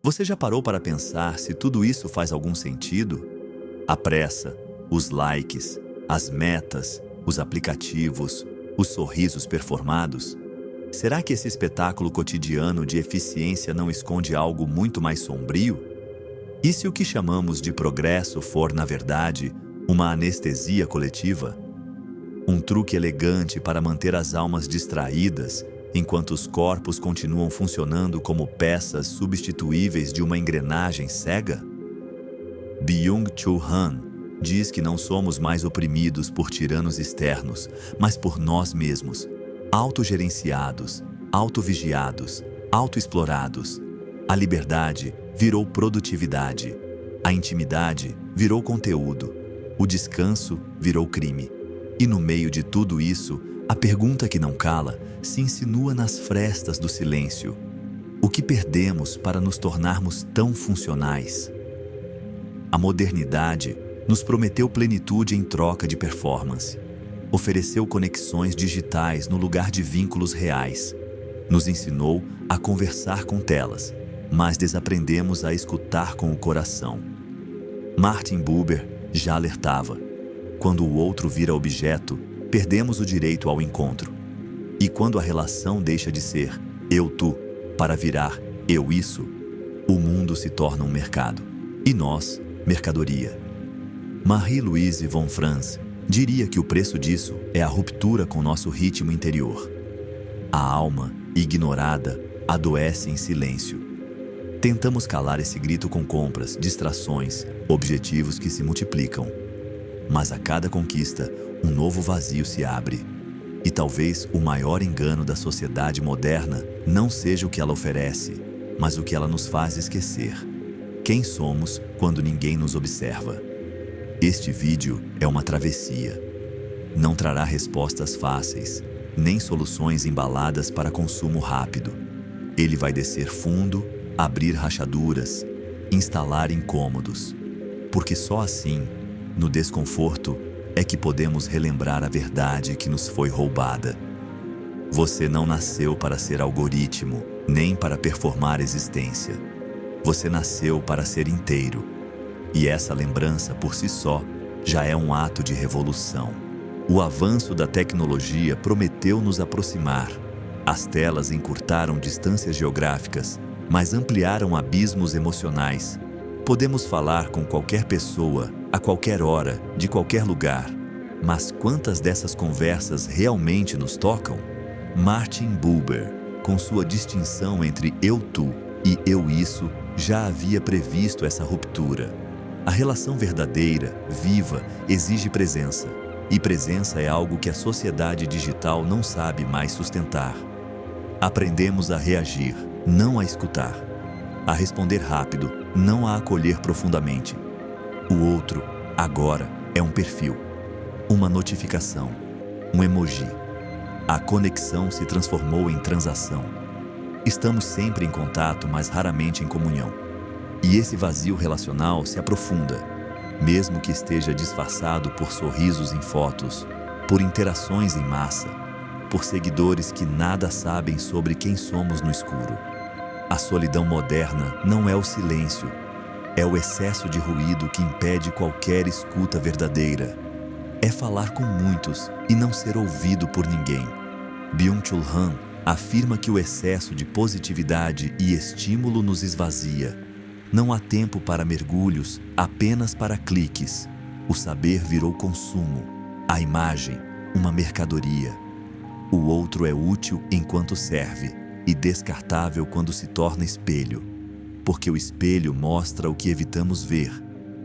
Você já parou para pensar se tudo isso faz algum sentido? A pressa, os likes, as metas, os aplicativos, os sorrisos performados? Será que esse espetáculo cotidiano de eficiência não esconde algo muito mais sombrio? E se o que chamamos de progresso for, na verdade, uma anestesia coletiva? Um truque elegante para manter as almas distraídas, enquanto os corpos continuam funcionando como peças substituíveis de uma engrenagem cega? Byung-Chul Han diz que não somos mais oprimidos por tiranos externos, mas por nós mesmos, autogerenciados, autovigiados, autoexplorados. A liberdade virou produtividade, a intimidade virou conteúdo, o descanso virou crime. E no meio de tudo isso, a pergunta que não cala se insinua nas frestas do silêncio. O que perdemos para nos tornarmos tão funcionais? A modernidade nos prometeu plenitude em troca de performance. Ofereceu conexões digitais no lugar de vínculos reais. Nos ensinou a conversar com telas, mas desaprendemos a escutar com o coração. Martin Buber já alertava: quando o outro vira objeto, perdemos o direito ao encontro. E quando a relação deixa de ser eu-tu para virar eu-isso, o mundo se torna um mercado. E nós, mercadoria. Marie-Louise von Franz diria que o preço disso é a ruptura com nosso ritmo interior. A alma, ignorada, adoece em silêncio. Tentamos calar esse grito com compras, distrações, objetivos que se multiplicam. Mas a cada conquista, um novo vazio se abre. E talvez o maior engano da sociedade moderna não seja o que ela oferece, mas o que ela nos faz esquecer. Quem somos quando ninguém nos observa? Este vídeo é uma travessia. Não trará respostas fáceis, nem soluções embaladas para consumo rápido. Ele vai descer fundo, abrir rachaduras, instalar incômodos. Porque só assim, no desconforto, é que podemos relembrar a verdade que nos foi roubada. Você não nasceu para ser algoritmo, nem para performar existência. Você nasceu para ser inteiro. E essa lembrança, por si só, já é um ato de revolução. O avanço da tecnologia prometeu nos aproximar. As telas encurtaram distâncias geográficas, mas ampliaram abismos emocionais. Podemos falar com qualquer pessoa, a qualquer hora, de qualquer lugar. Mas quantas dessas conversas realmente nos tocam? Martin Buber, com sua distinção entre eu-tu e eu-isso, já havia previsto essa ruptura. A relação verdadeira, viva, exige presença. E presença é algo que a sociedade digital não sabe mais sustentar. Aprendemos a reagir, não a escutar. A responder rápido, não a acolher profundamente. O outro, agora, é um perfil, uma notificação, um emoji. A conexão se transformou em transação. Estamos sempre em contato, mas raramente em comunhão. E esse vazio relacional se aprofunda, mesmo que esteja disfarçado por sorrisos em fotos, por interações em massa, por seguidores que nada sabem sobre quem somos no escuro. A solidão moderna não é o silêncio, é o excesso de ruído que impede qualquer escuta verdadeira. É falar com muitos e não ser ouvido por ninguém. Byung-Chul Han afirma que o excesso de positividade e estímulo nos esvazia. Não há tempo para mergulhos, apenas para cliques. O saber virou consumo, a imagem, uma mercadoria. O outro é útil enquanto serve e descartável quando se torna espelho. Porque o espelho mostra o que evitamos ver,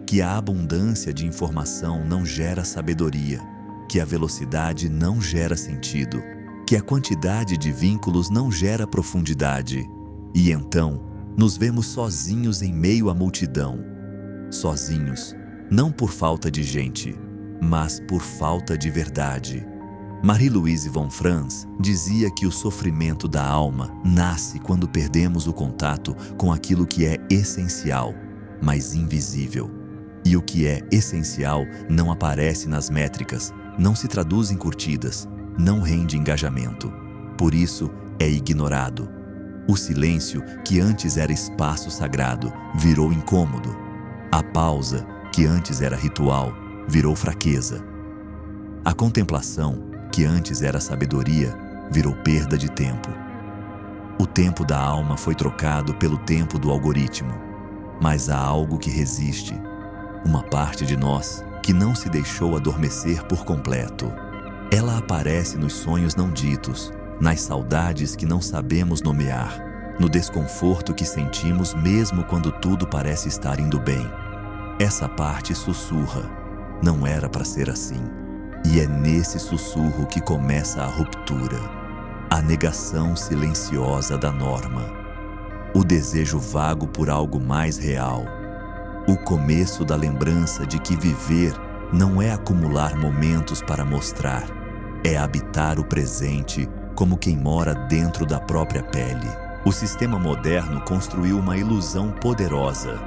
que a abundância de informação não gera sabedoria, que a velocidade não gera sentido, que a quantidade de vínculos não gera profundidade. E então, nos vemos sozinhos em meio à multidão. Sozinhos, não por falta de gente, mas por falta de verdade. Marie-Louise von Franz dizia que o sofrimento da alma nasce quando perdemos o contato com aquilo que é essencial, mas invisível. E o que é essencial não aparece nas métricas, não se traduz em curtidas, não rende engajamento. Por isso, é ignorado. O silêncio, que antes era espaço sagrado, virou incômodo. A pausa, que antes era ritual, virou fraqueza. A contemplação, que antes era sabedoria, virou perda de tempo. O tempo da alma foi trocado pelo tempo do algoritmo. Mas há algo que resiste, uma parte de nós que não se deixou adormecer por completo. Ela aparece nos sonhos não ditos, nas saudades que não sabemos nomear, no desconforto que sentimos mesmo quando tudo parece estar indo bem. Essa parte sussurra, não era para ser assim. E é nesse sussurro que começa a ruptura, a negação silenciosa da norma, o desejo vago por algo mais real, o começo da lembrança de que viver não é acumular momentos para mostrar, é habitar o presente como quem mora dentro da própria pele. O sistema moderno construiu uma ilusão poderosa,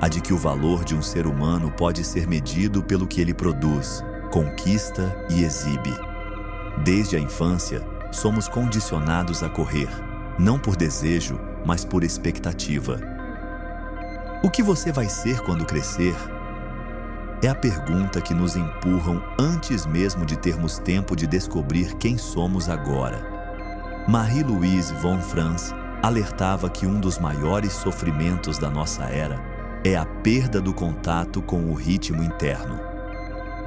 a de que o valor de um ser humano pode ser medido pelo que ele produz, conquista e exibe. Desde a infância, somos condicionados a correr, não por desejo, mas por expectativa. O que você vai ser quando crescer? É a pergunta que nos empurram antes mesmo de termos tempo de descobrir quem somos agora. Marie-Louise von Franz alertava que um dos maiores sofrimentos da nossa era é a perda do contato com o ritmo interno.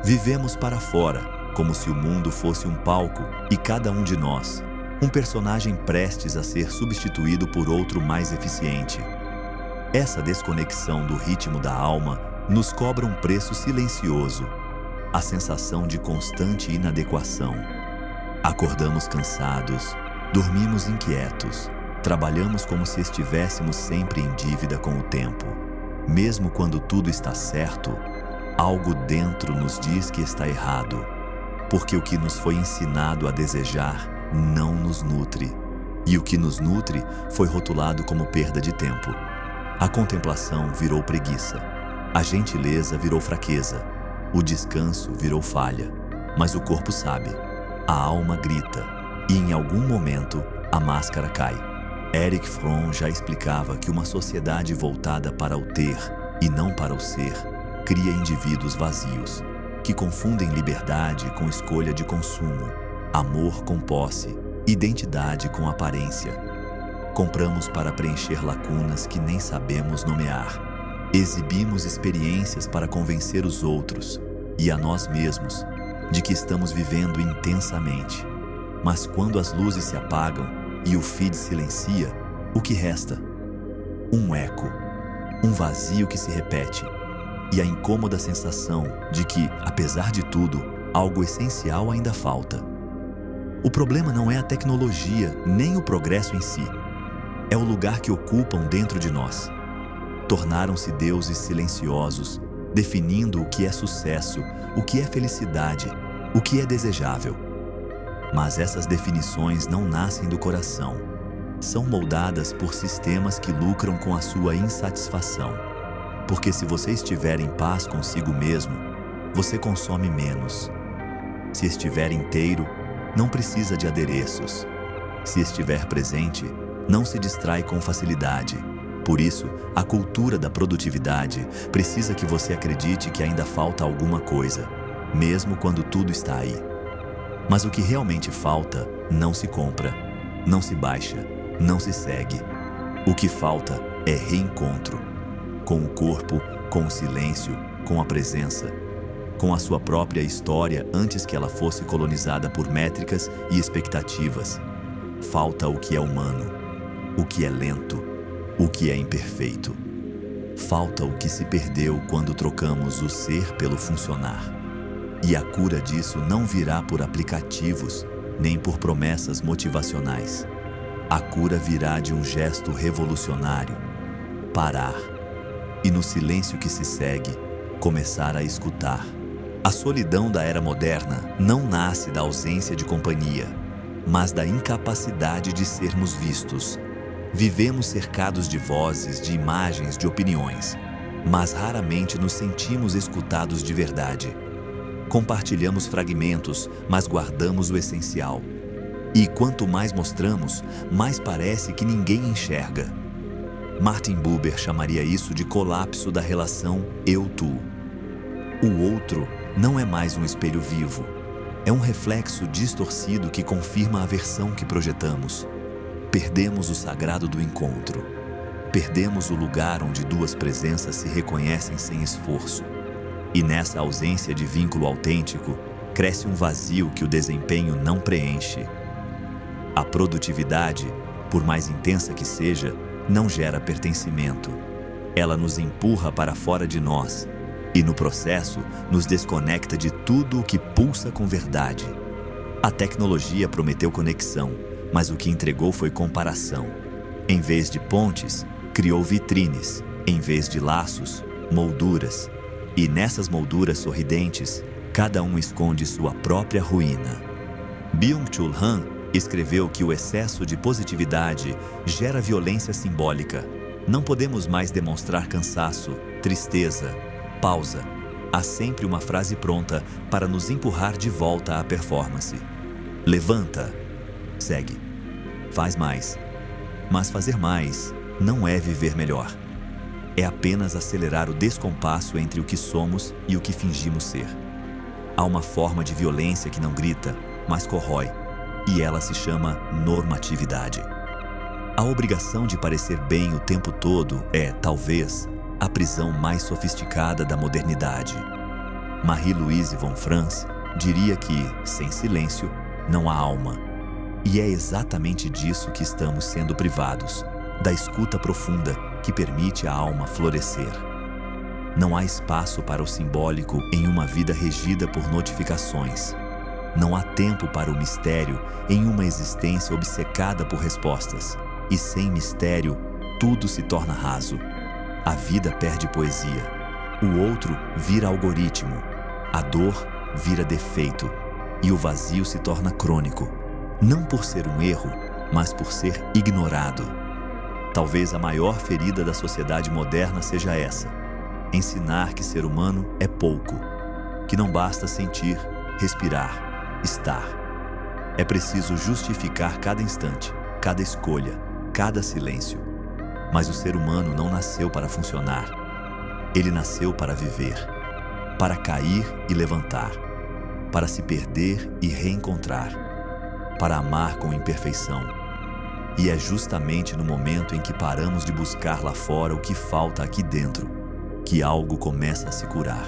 Vivemos para fora, como se o mundo fosse um palco e cada um de nós, um personagem prestes a ser substituído por outro mais eficiente. Essa desconexão do ritmo da alma nos cobra um preço silencioso, a sensação de constante inadequação. Acordamos cansados, dormimos inquietos, trabalhamos como se estivéssemos sempre em dívida com o tempo. Mesmo quando tudo está certo, algo dentro nos diz que está errado, porque o que nos foi ensinado a desejar não nos nutre, e o que nos nutre foi rotulado como perda de tempo. A contemplação virou preguiça, a gentileza virou fraqueza, o descanso virou falha, mas o corpo sabe, a alma grita, e em algum momento a máscara cai. Erich Fromm já explicava que uma sociedade voltada para o ter e não para o ser cria indivíduos vazios, que confundem liberdade com escolha de consumo, amor com posse, identidade com aparência. Compramos para preencher lacunas que nem sabemos nomear. Exibimos experiências para convencer os outros e a nós mesmos de que estamos vivendo intensamente. Mas quando as luzes se apagam e o feed silencia, o que resta? Um eco, um vazio que se repete, e a incômoda sensação de que, apesar de tudo, algo essencial ainda falta. O problema não é a tecnologia, nem o progresso em si. É o lugar que ocupam dentro de nós. Tornaram-se deuses silenciosos, definindo o que é sucesso, o que é felicidade, o que é desejável. Mas essas definições não nascem do coração. São moldadas por sistemas que lucram com a sua insatisfação. Porque se você estiver em paz consigo mesmo, você consome menos. Se estiver inteiro, não precisa de adereços. Se estiver presente, não se distrai com facilidade. Por isso, a cultura da produtividade precisa que você acredite que ainda falta alguma coisa, mesmo quando tudo está aí. Mas o que realmente falta não se compra, não se baixa, não se segue. O que falta é reencontro. Com o corpo, com o silêncio, com a presença, com a sua própria história antes que ela fosse colonizada por métricas e expectativas. Falta o que é humano, o que é lento, o que é imperfeito. Falta o que se perdeu quando trocamos o ser pelo funcionar. E a cura disso não virá por aplicativos, nem por promessas motivacionais. A cura virá de um gesto revolucionário: parar. E no silêncio que se segue, começar a escutar. A solidão da era moderna não nasce da ausência de companhia, mas da incapacidade de sermos vistos. Vivemos cercados de vozes, de imagens, de opiniões, mas raramente nos sentimos escutados de verdade. Compartilhamos fragmentos, mas guardamos o essencial. E quanto mais mostramos, mais parece que ninguém enxerga. Martin Buber chamaria isso de colapso da relação eu-tu. O outro não é mais um espelho vivo. É um reflexo distorcido que confirma a versão que projetamos. Perdemos o sagrado do encontro. Perdemos o lugar onde duas presenças se reconhecem sem esforço. E nessa ausência de vínculo autêntico, cresce um vazio que o desempenho não preenche. A produtividade, por mais intensa que seja, não gera pertencimento. Ela nos empurra para fora de nós e, no processo, nos desconecta de tudo o que pulsa com verdade. A tecnologia prometeu conexão, mas o que entregou foi comparação. Em vez de pontes, criou vitrines. Em vez de laços, molduras. E nessas molduras sorridentes, cada um esconde sua própria ruína. Byung-Chul Han escreveu que o excesso de positividade gera violência simbólica. Não podemos mais demonstrar cansaço, tristeza, pausa. Há sempre uma frase pronta para nos empurrar de volta à performance. Levanta, segue, faz mais. Mas fazer mais não é viver melhor. É apenas acelerar o descompasso entre o que somos e o que fingimos ser. Há uma forma de violência que não grita, mas corrói, e ela se chama normatividade. A obrigação de parecer bem o tempo todo é, talvez, a prisão mais sofisticada da modernidade. Marie-Louise von Franz diria que, sem silêncio, não há alma. E é exatamente disso que estamos sendo privados, da escuta profunda que permite a alma florescer. Não há espaço para o simbólico em uma vida regida por notificações. Não há tempo para o mistério em uma existência obcecada por respostas. E sem mistério, tudo se torna raso. A vida perde poesia. O outro vira algoritmo. A dor vira defeito. E o vazio se torna crônico. Não por ser um erro, mas por ser ignorado. Talvez a maior ferida da sociedade moderna seja essa: ensinar que ser humano é pouco, que não basta sentir, respirar, estar. É preciso justificar cada instante, cada escolha, cada silêncio. Mas o ser humano não nasceu para funcionar. Ele nasceu para viver, para cair e levantar, para se perder e reencontrar, para amar com imperfeição. E é justamente no momento em que paramos de buscar lá fora o que falta aqui dentro, que algo começa a se curar.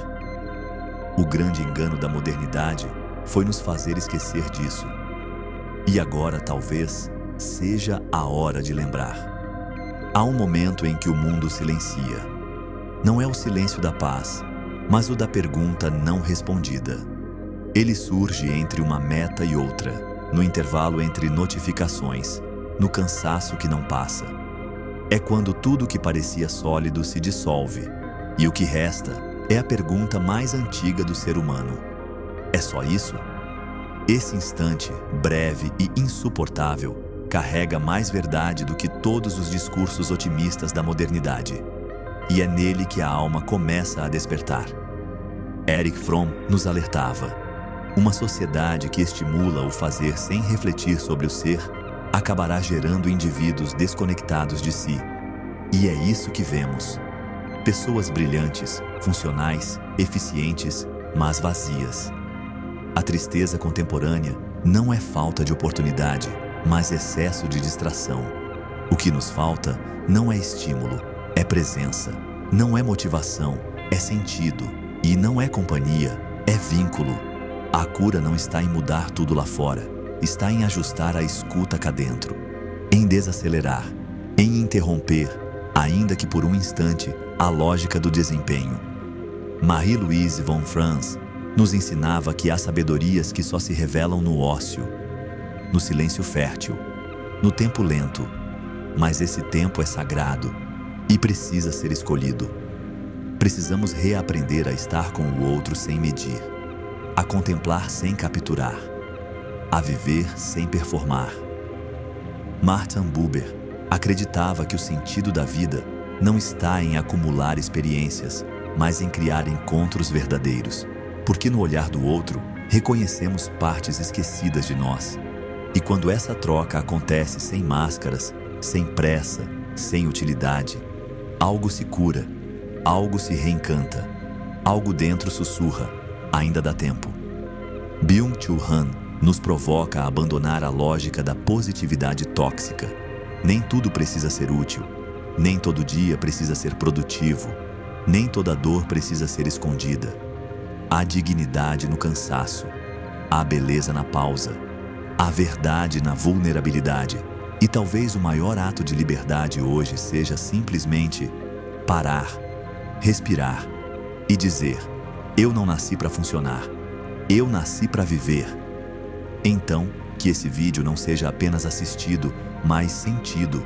O grande engano da modernidade foi nos fazer esquecer disso. E agora, talvez, seja a hora de lembrar. Há um momento em que o mundo silencia. Não é o silêncio da paz, mas o da pergunta não respondida. Ele surge entre uma meta e outra, no intervalo entre notificações, no cansaço que não passa. É quando tudo que parecia sólido se dissolve, e o que resta é a pergunta mais antiga do ser humano. É só isso? Esse instante, breve e insuportável, carrega mais verdade do que todos os discursos otimistas da modernidade. E é nele que a alma começa a despertar. Erich Fromm nos alertava: uma sociedade que estimula o fazer sem refletir sobre o ser acabará gerando indivíduos desconectados de si. E é isso que vemos. Pessoas brilhantes, funcionais, eficientes, mas vazias. A tristeza contemporânea não é falta de oportunidade, mas excesso de distração. O que nos falta não é estímulo, é presença. Não é motivação, é sentido. E não é companhia, é vínculo. A cura não está em mudar tudo lá fora, está em ajustar a escuta cá dentro, em desacelerar, em interromper, ainda que por um instante, a lógica do desempenho. Marie-Louise von Franz nos ensinava que há sabedorias que só se revelam no ócio, no silêncio fértil, no tempo lento. Mas esse tempo é sagrado e precisa ser escolhido. Precisamos reaprender a estar com o outro sem medir, a contemplar sem capturar, a viver sem performar. Martin Buber acreditava que o sentido da vida não está em acumular experiências, mas em criar encontros verdadeiros, porque no olhar do outro reconhecemos partes esquecidas de nós. E quando essa troca acontece sem máscaras, sem pressa, sem utilidade, algo se cura, algo se reencanta, algo dentro sussurra, ainda dá tempo. Byung-Chul Han nos provoca a abandonar a lógica da positividade tóxica. Nem tudo precisa ser útil, nem todo dia precisa ser produtivo, nem toda dor precisa ser escondida. Há dignidade no cansaço, há beleza na pausa, há verdade na vulnerabilidade. E talvez o maior ato de liberdade hoje seja simplesmente parar, respirar e dizer: eu não nasci para funcionar, eu nasci para viver. Então, que esse vídeo não seja apenas assistido, mas sentido.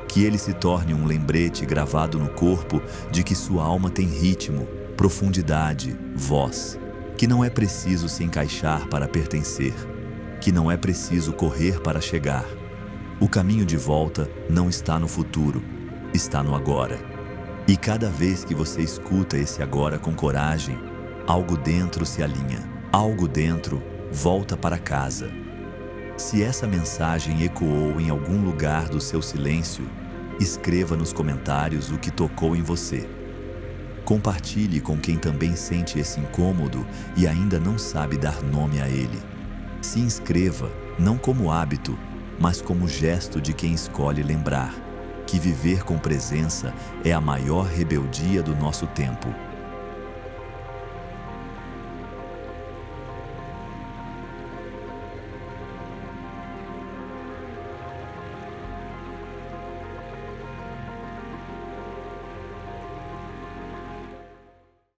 Que ele se torne um lembrete gravado no corpo de que sua alma tem ritmo, profundidade, voz. Que não é preciso se encaixar para pertencer. Que não é preciso correr para chegar. O caminho de volta não está no futuro, está no agora. E cada vez que você escuta esse agora com coragem, algo dentro se alinha, algo dentro volta para casa. Se essa mensagem ecoou em algum lugar do seu silêncio, escreva nos comentários o que tocou em você. Compartilhe com quem também sente esse incômodo e ainda não sabe dar nome a ele. Se inscreva, não como hábito, mas como gesto de quem escolhe lembrar que viver com presença é a maior rebeldia do nosso tempo.